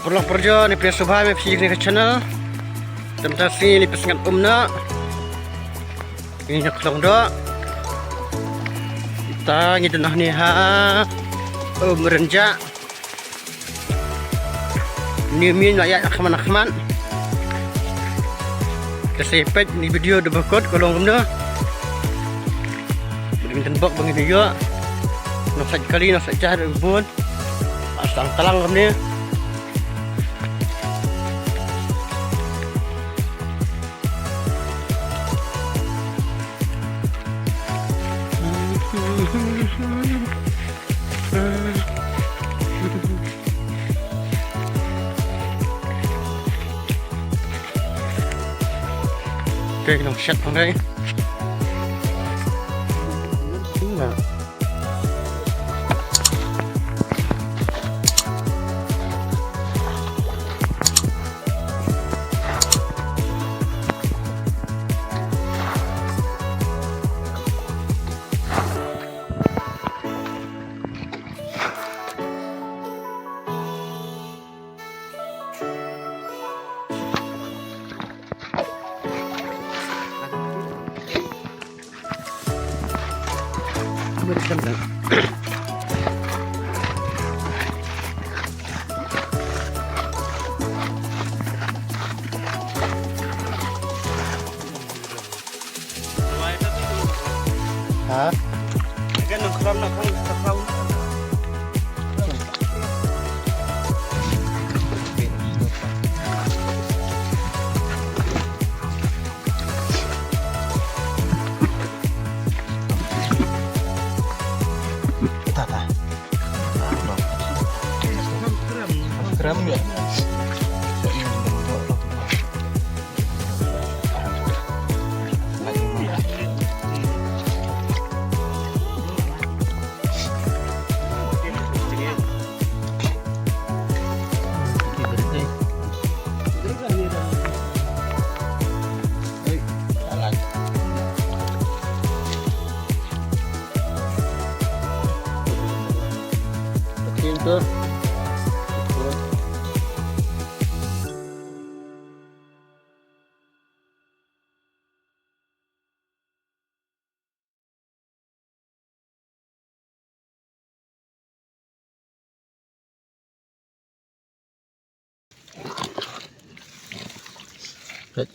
pulang kerja ni pria subhan me psi ni channel. Tentang si ni pesangan umna. Ini nak long dak. Kita ngitu nah ni ha. Merenjak. Ni min ayat akhman. Kesepet ni video dah berkot kolong umna. Berikan tembak bagi dia. Nak kali nak cari bun. Asal talang kami. Oke, kita shot pandai. Berikan dah. Hah? Kan nak keram nak kau. Kram ya. Itu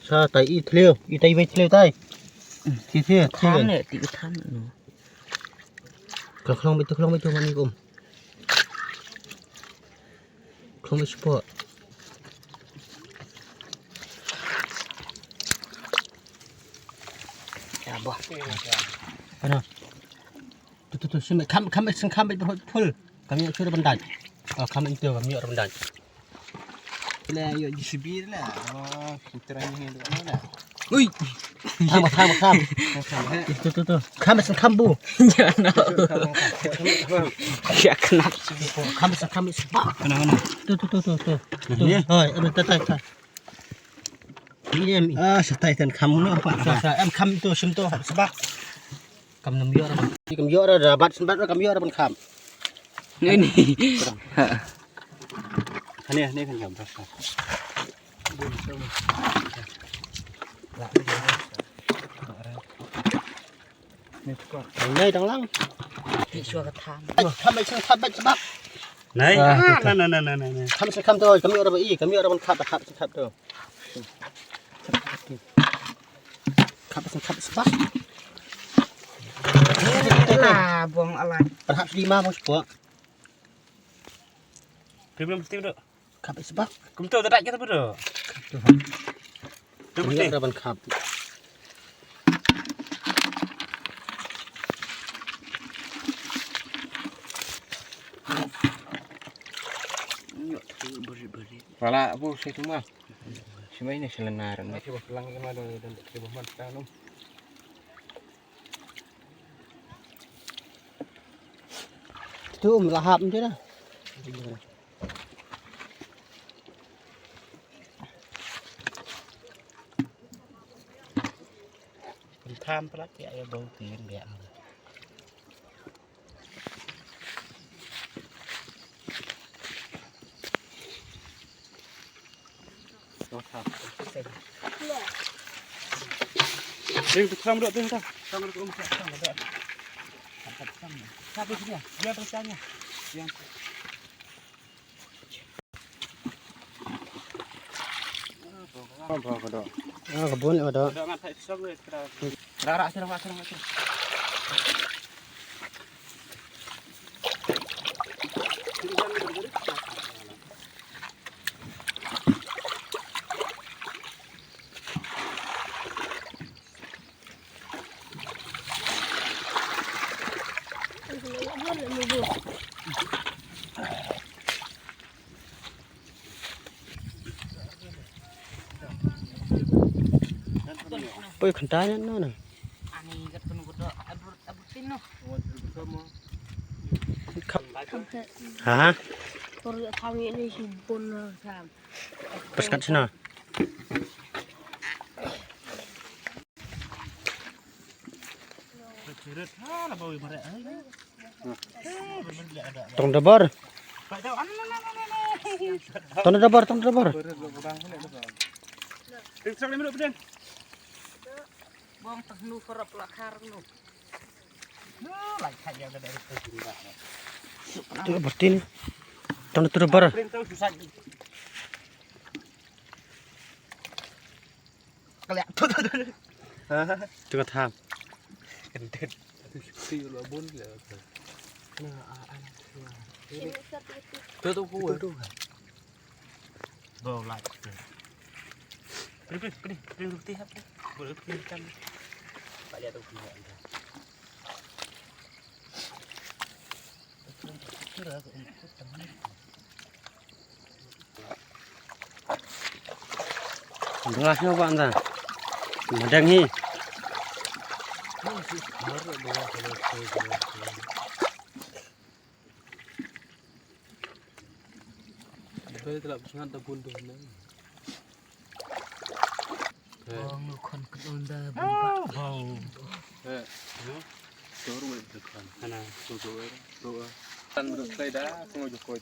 sa tai y thliu y tai ve thliu tai thi Tham này tí tham nữa. Klong itu mani kum. Klong sport. Ya boh. Ano? Tu sumai kam full. Kami sudah bandai. Kami itu kami orang bandai. Lah yo disibir lah. Oh, fitrahnya itu mana? Ui. Kam. Tu. Kam bu. Jangan. Ya kena. Kam sebab. Mana? Tu. Ni. Hoi, tai. Ini Saya tanya kamu ni apa? em kam tu sim tu sebab. Kam nam yo orang. Kam yo orang dapat sempat kam yo orang kam. Ini. Ini kan jam berapa? Này đang lăng. Đi xua cái tham. Tham sebab. Này. Này. Kam tu kami orang kap tu. Kap sebab. Nah, buang alai. Perhap 5 bos buat. Belum mesti dah. Kap sebab. Kamu tahu tak kita dah. Kami orang kap. Pala apa saya cuma. Cuma ini selenaran. Coba pulang lima dulu dan coba makan. Tu lahap je dah. Tham pala ya bau tiền đẹp. Nó thả. Đi từ trong được đi ta. Trong được cũng sẽ trong được. Sampai sini ya. Biar terusnya. Yang Không có đó. Kebun lewat dah. Udah nggak sok deh. Rara serang. Poi kentanya no. ani kat penuh bodoh abutin no. Hah? Kalau kami ini simpun sam. Pas kat sana. Tong dabar. Tong dabar. Bong tak nu korap lakar nu. Tu bertin. Tong dabar. Tu kat ham. Tuh gue. Bawa lagi. Pergi putih apa? Boleh putih kan? Tak lihat tuh punya. Belasnya apa anda? Madang hi. Saya telah sangat tabun tuh. Bong nu kon kunda Bau. Baru boleh tekan. Mana? Tuh. Kan berkai dah, semua jokoi.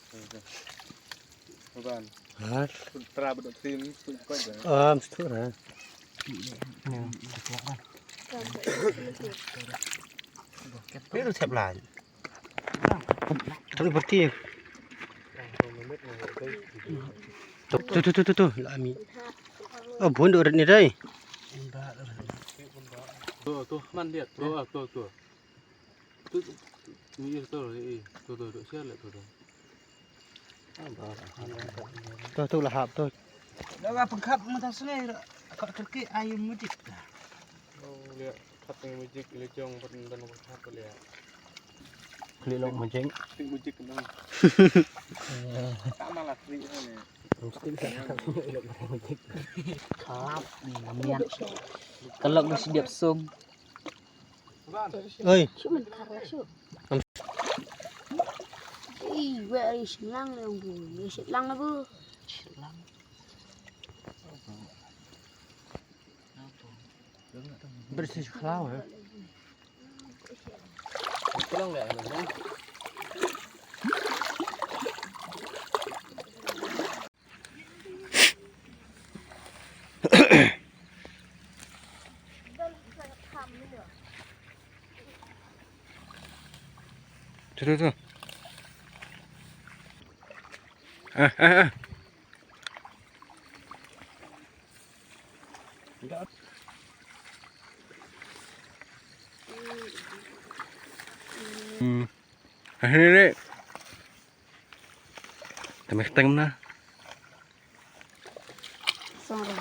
Bukan. Hah? Terap dok tim jokoi dah. Mesti lah. Ini tu siap lain. Tapi berarti. Tu. Lami. Oh, bun urat ni dah. Tuh, man lihat. Tuh. Ini tuh, tuh, siapa lihat tuh. Tu lahap tu. Dah pengkap mata sini kak terki ayam mudik. Oh, lihat katanya mujik lecong dan apa lihat. Kelilong mancing. Tik mujik kenang. Tak malah tri ni. Mesti kelilong mancing. Kalap niat. Kalau mesti diap sum. Oi. Cuma karena su. Where is lang yang bu? Is lang bu? Bersih kalau ya. Pulang enggak emang? Tuh. Ini. Temek tengna. Sorry.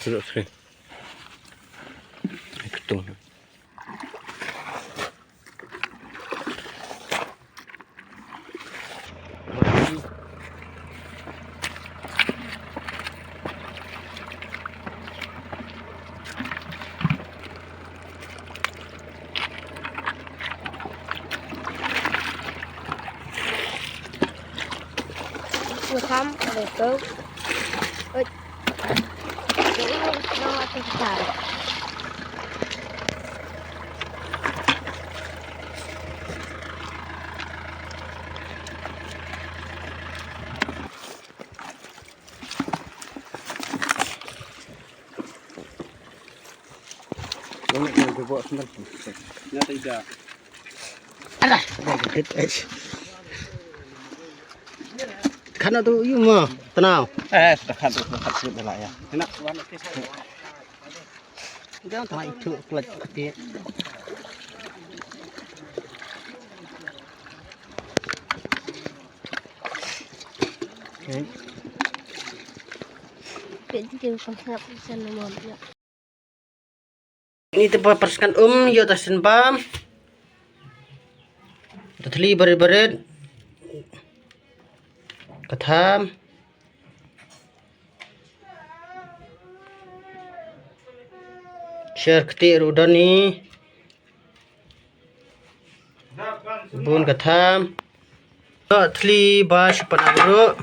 Terus. Ketung. vừa thăm để cơm ơi để nó tất cả Nyata ida. Alah, sakit es. Kan tu you mah, tenang. Sudah kan sudah lah ya. Enak warna kisah. Jangan tak itu pelat dia. Jadi dia pasal pasal nomornya. Ini tempat perskan yo tasin pam. Tatli barit-barit. Katham. Share keti rudani. Bun katham. Tatli bash panagro.